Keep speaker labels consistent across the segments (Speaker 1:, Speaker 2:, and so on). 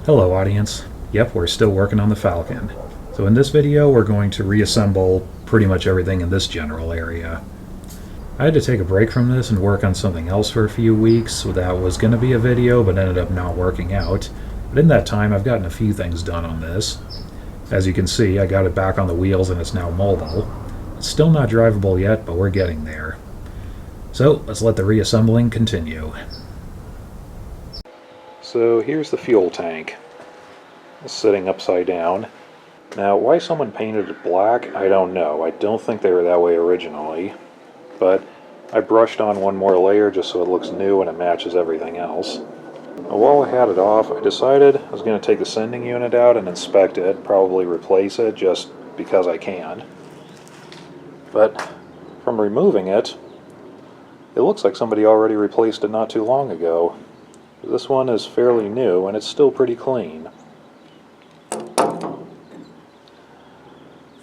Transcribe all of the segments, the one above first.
Speaker 1: Hello audience. Yep, we're still working on the Falcon. So in this video we're going to reassemble pretty much everything in this general area. I had to take a break from this and work on something else for a few weeks, so that was going to be a video but ended up not working out. But in that time I've gotten a few things done on this. As you can see, I got it back on the wheels and it's now mobile. It's still not drivable yet, but we're getting there. So let's let the reassembling continue. So here's the fuel tank. It's sitting upside down. Now, why someone painted it black, I don't know. I don't think they were that way originally. But I brushed on one more layer just so it looks new and it matches everything else. Now, while I had it off, I decided I was going to take the sending unit out and inspect it, probably replace it just because I can. But from removing it, it looks like somebody already replaced it not too long ago. This one is fairly new and it's still pretty clean.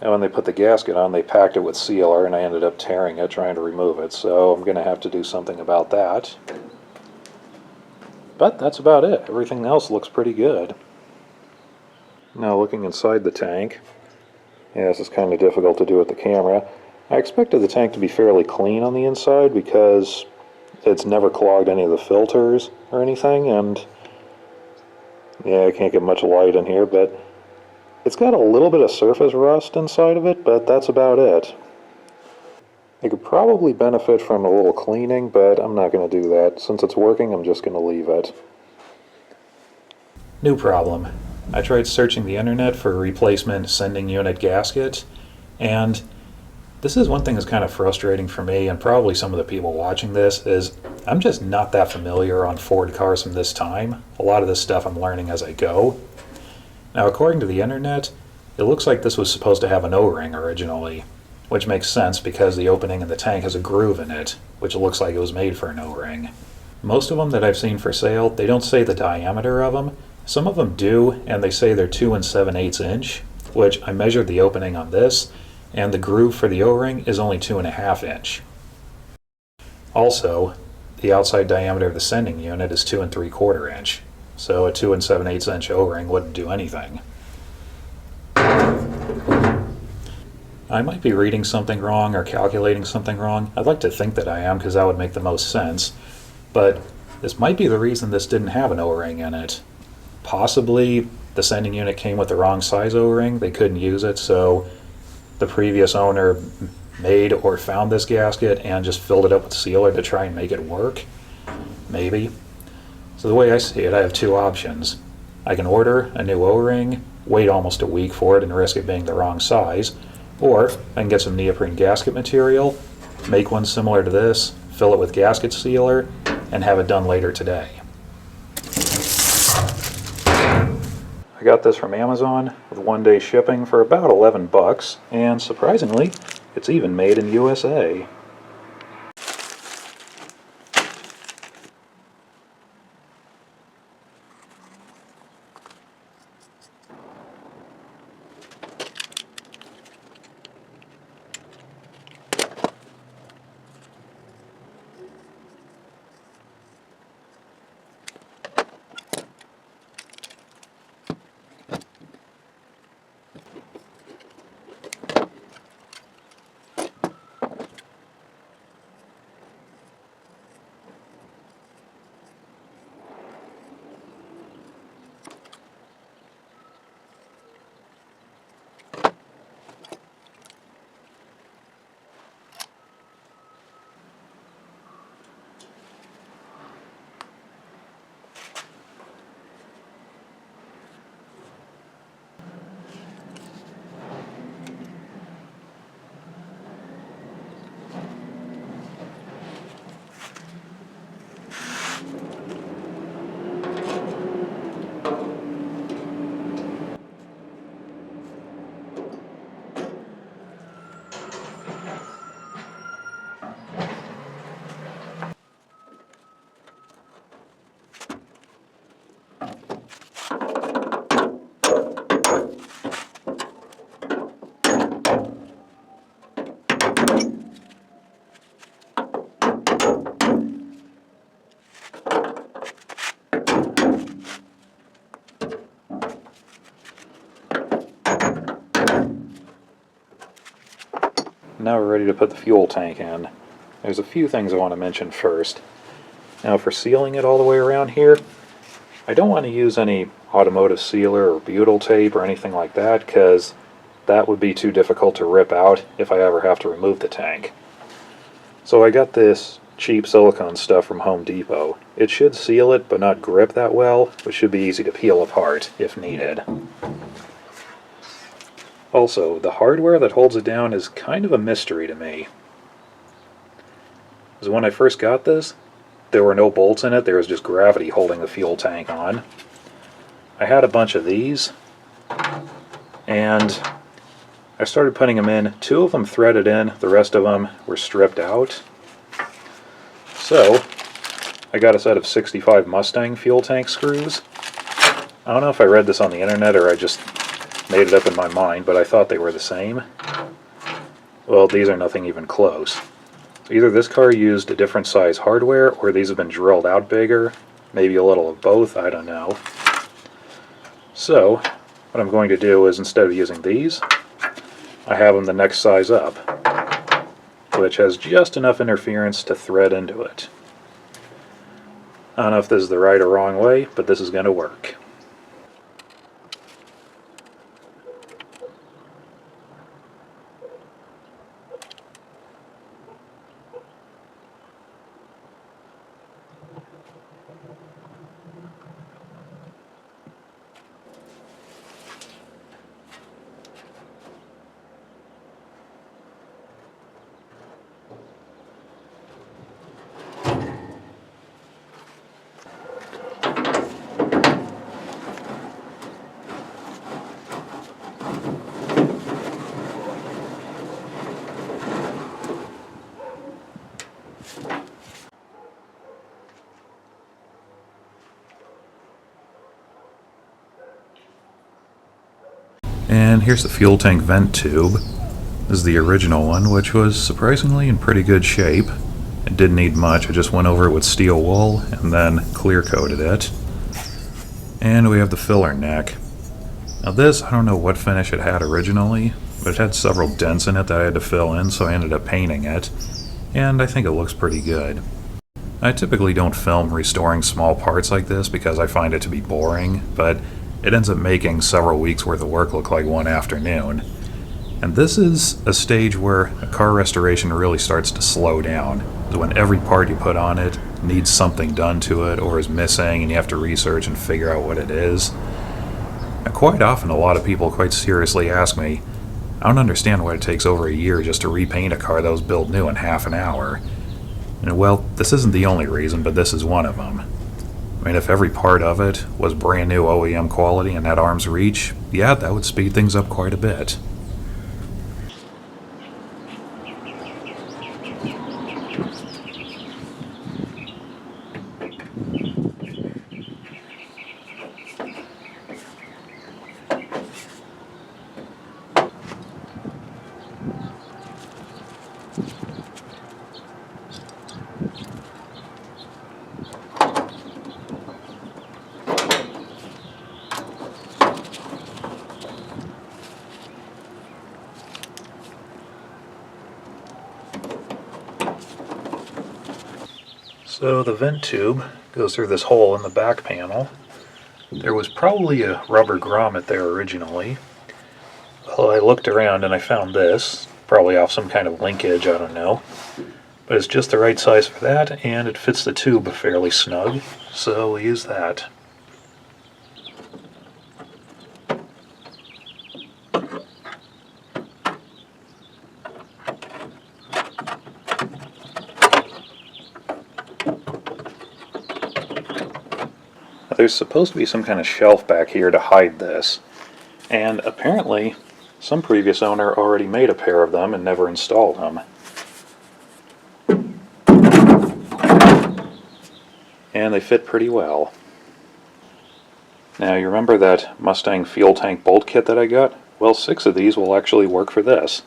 Speaker 1: And when they put the gasket on, they packed it with sealer and I ended up tearing it trying to remove it, so I'm going to have to do something about that. But that's about it. Everything else looks pretty good. Now looking inside the tank, yeah, this is kind of difficult to do with the camera. I expected the tank to be fairly clean on the inside because it's never clogged any of the filters or anything, and yeah, I can't get much light in here, but it's got a little bit of surface rust inside of it, but that's about it. It could probably benefit from a little cleaning, but I'm not going to do that. Since it's working, I'm just going to leave it. New problem. I tried searching the internet for a replacement sending unit gasket, and this is one thing that's kind of frustrating for me and probably some of the people watching this is I'm just not that familiar on Ford cars from this time. A lot of this stuff I'm learning as I go. Now, according to the internet, it looks like this was supposed to have an O-ring originally, which makes sense because the opening in the tank has a groove in it, which looks like it was made for an O-ring. Most of them that I've seen for sale, they don't say the diameter of them. Some of them do, and they say they're 2 7/8 inch, which I measured the opening on this, and the groove for the O-ring is only 2.5 inch. Also, the outside diameter of the sending unit is 2 3/4 inch, so a 2 7/8 inch O-ring wouldn't do anything. I might be reading something wrong or calculating something wrong. I'd like to think that I am because that would make the most sense, but this might be the reason this didn't have an O-ring in it. Possibly the sending unit came with the wrong size O-ring, they couldn't use it, so the previous owner made or found this gasket and just filled it up with sealer to try and make it work. Maybe. So the way I see it, I have two options. I can order a new O-ring, wait almost a week for it and risk it being the wrong size, or I can get some neoprene gasket material, make one similar to this, fill it with gasket sealer, and have it done later today. I got this from Amazon with 1-day shipping for about 11 bucks, and surprisingly, it's even made in USA. now we're ready to put the fuel tank in. There's a few things I want to mention first. Now for sealing it all the way around here, I don't want to use any automotive sealer or butyl tape or anything like that, because that would be too difficult to rip out if I ever have to remove the tank. So I got this cheap silicone stuff from Home Depot. It should seal it but not grip that well, which should be easy to peel apart if needed. Also, the hardware that holds it down is kind of a mystery to me. Because when I first got this, there were no bolts in it, there was just gravity holding the fuel tank on. I had a bunch of these, and I started putting them in. 2 of them threaded in, the rest of them were stripped out. So, I got a set of 65 Mustang fuel tank screws. I don't know if I read this on the internet or I just made it up in my mind, but I thought they were the same. Well, these are nothing even close. Either this car used a different size hardware, or these have been drilled out bigger. Maybe a little of both, I don't know. So, what I'm going to do is, instead of using these, I have them the next size up, which has just enough interference to thread into it. I don't know if this is the right or wrong way, but this is going to work. And here's the fuel tank vent tube. This is the original one, which was surprisingly in pretty good shape. It didn't need much, I just went over it with steel wool and then clear coated it. And we have the filler neck. Now this, I don't know what finish it had originally, but it had several dents in it that I had to fill in, so I ended up painting it. And I think it looks pretty good. I typically don't film restoring small parts like this because I find it to be boring, but it ends up making several weeks worth of work look like one afternoon. And this is a stage where a car restoration really starts to slow down. When every part you put on it needs something done to it or is missing and you have to research and figure out what it is. And quite often a lot of people quite seriously ask me, I don't understand why it takes over a year just to repaint a car that was built new in half an hour. And well, this isn't the only reason, but this is one of them. I mean, if every part of it was brand new OEM quality and had arm's reach, yeah, that would speed things up quite a bit. So the vent tube goes through this hole in the back panel. There was probably a rubber grommet there originally. Well, I looked around and I found this, probably off some kind of linkage, I don't know. But it's just the right size for that, and it fits the tube fairly snug, so we'll use that. There's supposed to be some kind of shelf back here to hide this, and apparently some previous owner already made a pair of them and never installed them. And they fit pretty well. Now you remember that Mustang fuel tank bolt kit that I got? Well, 6 of these will actually work for this.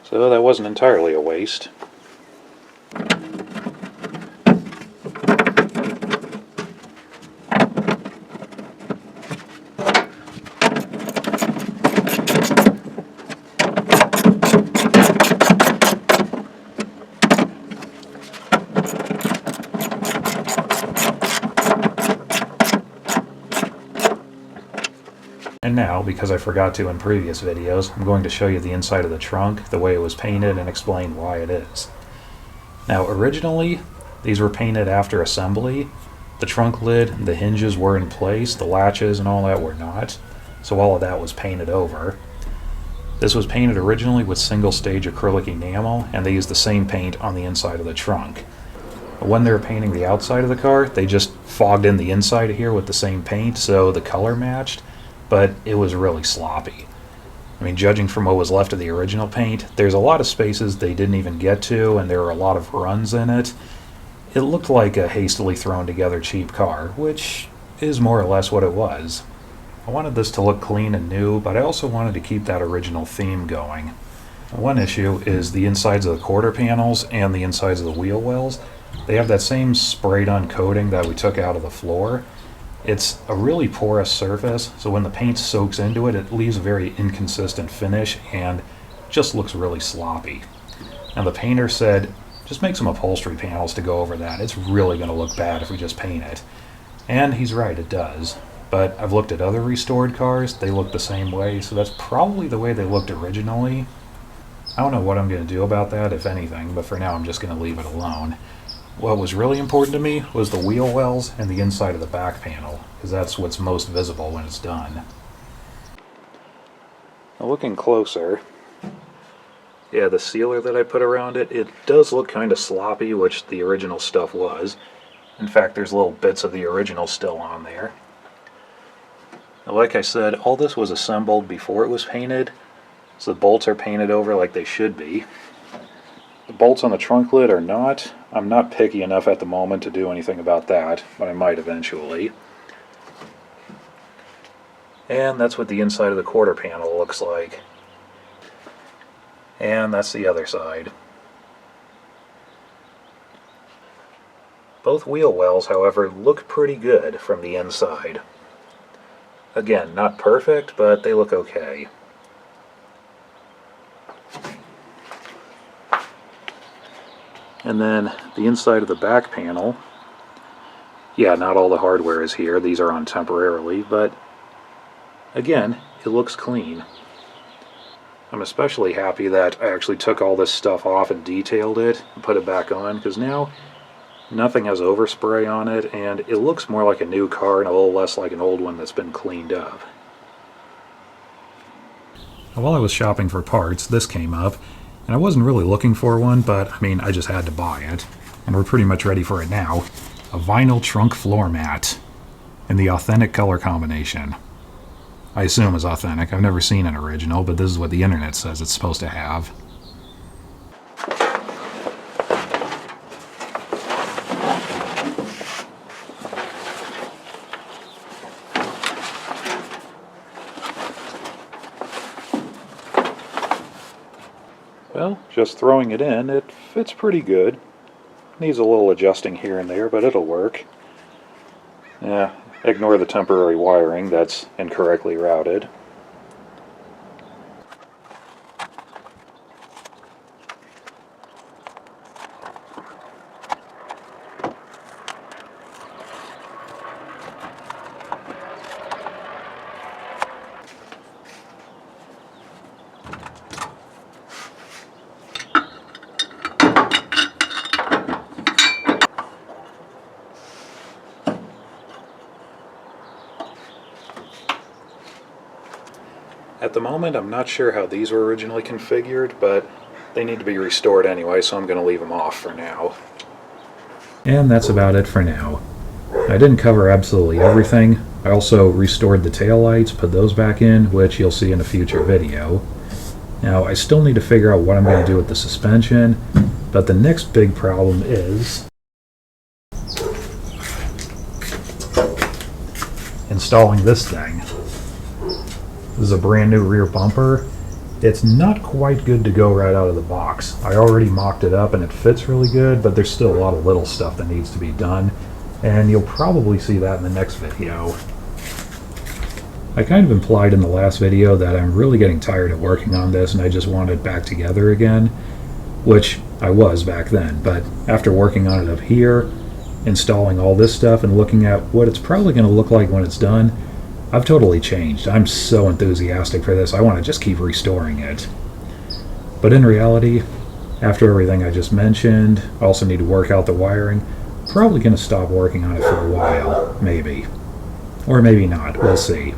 Speaker 1: So that wasn't entirely a waste. And now, because I forgot to in previous videos, I'm going to show you the inside of the trunk, the way it was painted, and explain why it is. Now, originally, these were painted after assembly. The trunk lid, the hinges were in place, the latches and all that were not, so all of that was painted over. This was painted originally with single-stage acrylic enamel, and they used the same paint on the inside of the trunk. When they were painting the outside of the car, they just fogged in the inside of here with the same paint, so the color matched, but it was really sloppy. I mean, judging from what was left of the original paint, there's a lot of spaces they didn't even get to, and there were a lot of runs in it. It looked like a hastily thrown together cheap car, which is more or less what it was. I wanted this to look clean and new, but I also wanted to keep that original theme going. One issue is the insides of the quarter panels and the insides of the wheel wells. They have that same sprayed on coating that we took out of the floor. It's a really porous surface, so when the paint soaks into it, it leaves a very inconsistent finish and just looks really sloppy. Now the painter said, just make some upholstery panels to go over that. It's really going to look bad if we just paint it. And he's right, it does. But I've looked at other restored cars, they look the same way, so that's probably the way they looked originally. I don't know what I'm going to do about that, if anything, but for now I'm just going to leave it alone. What was really important to me was the wheel wells and the inside of the back panel, because that's what's most visible when it's done. Now looking closer, yeah, the sealer that I put around it, it does look kind of sloppy, which the original stuff was. In fact, there's little bits of the original still on there. Now, like I said, all this was assembled before it was painted, so the bolts are painted over like they should be. The bolts on the trunk lid are not. I'm not picky enough at the moment to do anything about that, but I might eventually. And that's what the inside of the quarter panel looks like. And that's the other side. Both wheel wells, however, look pretty good from the inside. Again, not perfect, but they look okay. And then the inside of the back panel, yeah, not all the hardware is here. These are on temporarily, but again, it looks clean. I'm especially happy that I actually took all this stuff off and detailed it and put it back on, because now nothing has overspray on it and it looks more like a new car and a little less like an old one that's been cleaned up. While I was shopping for parts, this came up, and I wasn't really looking for one, but I mean, I just had to buy it, and we're pretty much ready for it now. A vinyl trunk floor mat in the authentic color combination. I assume is authentic. I've never seen an original, but this is what the internet says it's supposed to have. Well, just throwing it in, it fits pretty good. Needs a little adjusting here and there, but it'll work. Yeah, ignore the temporary wiring that's incorrectly routed. At the moment, I'm not sure how these were originally configured, but they need to be restored anyway, so I'm going to leave them off for now. And that's about it for now. I didn't cover absolutely everything. I also restored the taillights, put those back in, which you'll see in a future video. Now, I still need to figure out what I'm going to do with the suspension, but the next big problem is installing this thing. This is a brand new rear bumper. It's not quite good to go right out of the box. I already mocked it up and it fits really good, but there's still a lot of little stuff that needs to be done, and you'll probably see that in the next video. I kind of implied in the last video that I'm really getting tired of working on this and I just want it back together again, which I was back then, but after working on it up here, installing all this stuff and looking at what it's probably going to look like when it's done, I've totally changed. I'm so enthusiastic for this, I want to just keep restoring it. But in reality, after everything I just mentioned, I also need to work out the wiring. Probably going to stop working on it for a while, maybe. Or maybe not, we'll see.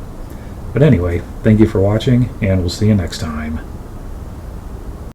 Speaker 1: But anyway, thank you for watching, and we'll see you next time.